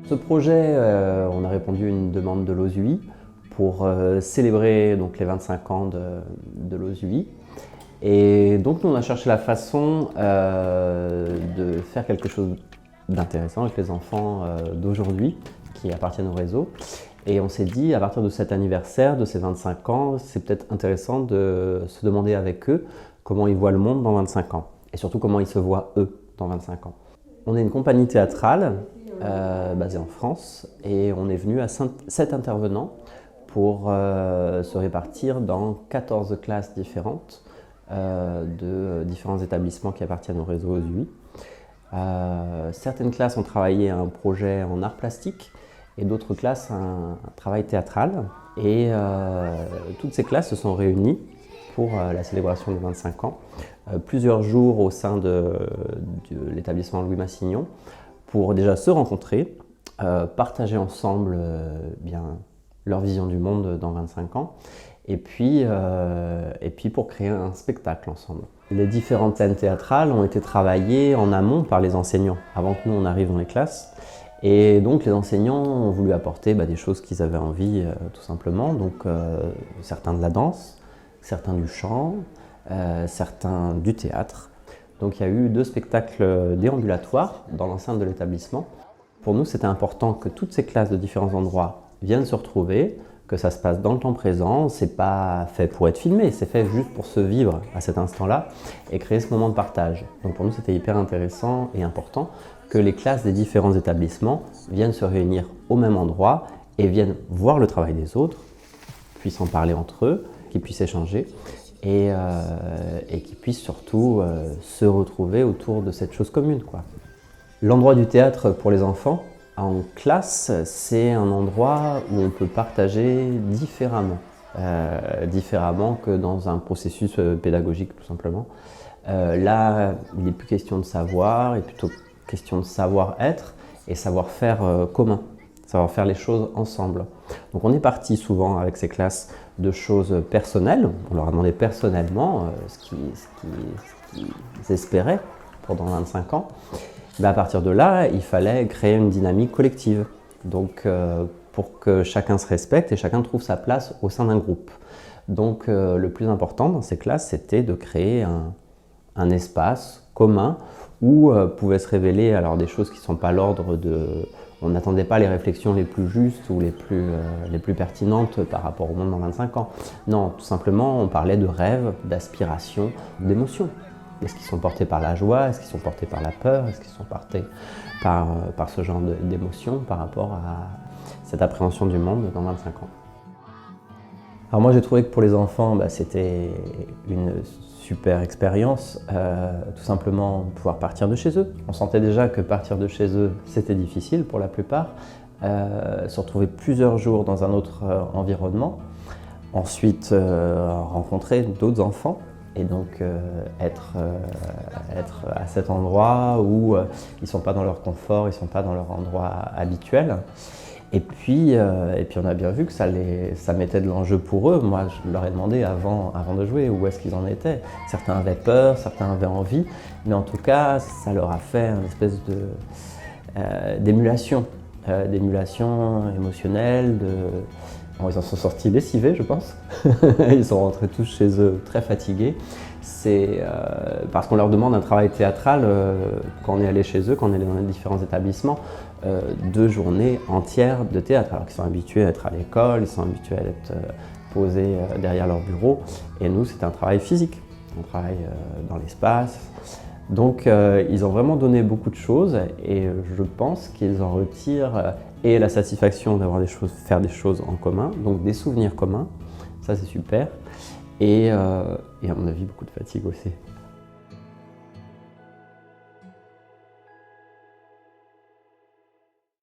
Ce projet, on a répondu à une demande de l'OSUI pour célébrer donc, les 25 ans de l'OSUI. Et donc nous on a cherché la façon de faire quelque chose d'intéressant avec les enfants d'aujourd'hui qui appartiennent au réseau. Et on s'est dit, à partir de cet anniversaire, de ces 25 ans, c'est peut-être intéressant de se demander avec eux comment ils voient le monde dans 25 ans. Et surtout comment ils se voient eux dans 25 ans. On est une compagnie théâtrale basée en France et on est venu à 7 intervenants pour se répartir dans 14 classes différentes de différents établissements qui appartiennent au réseau OSUI. Certaines classes ont travaillé à un projet en art plastique et d'autres classes un travail théâtral. Et toutes ces classes se sont réunies pour la célébration des 25 ans, plusieurs jours au sein de l'établissement Louis Massignon pour déjà se rencontrer, partager ensemble leur vision du monde dans 25 ans et puis pour créer un spectacle ensemble. Les différentes scènes théâtrales ont été travaillées en amont par les enseignants avant que nous on arrive dans les classes. Et donc les enseignants ont voulu apporter des choses qu'ils avaient envie tout simplement, donc certains de la danse, certains du chant, certains du théâtre. Donc il y a eu 2 spectacles déambulatoires dans l'enceinte de l'établissement. Pour nous c'était important que toutes ces classes de différents endroits viennent se retrouver, que ça se passe dans le temps présent, c'est pas fait pour être filmé, c'est fait juste pour se vivre à cet instant-là et créer ce moment de partage. Donc pour nous c'était hyper intéressant et important que les classes des différents établissements viennent se réunir au même endroit et viennent voir le travail des autres, puissent en parler entre eux, qu'ils puissent échanger et qu'ils puissent surtout se retrouver autour de cette chose commune, quoi. L'endroit du théâtre pour les enfants en classe, c'est un endroit où on peut partager différemment, différemment que dans un processus pédagogique tout simplement. Là, il n'est plus question de savoir, il est plutôt question de savoir-être et savoir-faire commun, savoir faire les choses ensemble. Donc on est parti souvent avec ces classes de choses personnelles, on leur a demandé personnellement ce qu'ils espéraient pendant 25 ans. À partir de là, il fallait créer une dynamique collective, donc pour que chacun se respecte et chacun trouve sa place au sein d'un groupe. Donc le plus important dans ces classes, c'était de créer un espace commun où pouvaient se révéler alors des choses qui ne sont pas l'ordre de... On n'attendait pas les réflexions les plus justes ou les plus pertinentes par rapport au monde dans 25 ans. Non, tout simplement, on parlait de rêves, d'aspirations, d'émotions. Est-ce qu'ils sont portés par la joie? Est-ce qu'ils sont portés par la peur? Est-ce qu'ils sont portés par ce genre d'émotions par rapport à cette appréhension du monde dans 25 ans? Alors moi j'ai trouvé que pour les enfants, c'était une super expérience, tout simplement pouvoir partir de chez eux. On sentait déjà que partir de chez eux, c'était difficile pour la plupart. Se retrouver plusieurs jours dans un autre environnement. Ensuite, rencontrer d'autres enfants. Et donc être à cet endroit où ils ne sont pas dans leur confort, ils ne sont pas dans leur endroit habituel. Et puis on a bien vu que ça mettait de l'enjeu pour eux. Moi, je leur ai demandé avant de jouer où est-ce qu'ils en étaient. Certains avaient peur, certains avaient envie, mais en tout cas, ça leur a fait une espèce d'émulation émotionnelle. Bon, ils en sont sortis lessivés, je pense. Ils sont rentrés tous chez eux très fatigués. C'est parce qu'on leur demande un travail théâtral quand on est allé chez eux, quand on est allé dans les différents établissements, 2 journées entières de théâtre, alors qu'ils sont habitués à être à l'école, ils sont habitués à être posés derrière leur bureau. Et nous, c'est un travail physique. On travaille dans l'espace. Donc, ils ont vraiment donné beaucoup de choses et je pense qu'ils en retirent et la satisfaction d'avoir faire des choses en commun, donc des souvenirs communs, ça c'est super, et à mon avis beaucoup de fatigue aussi.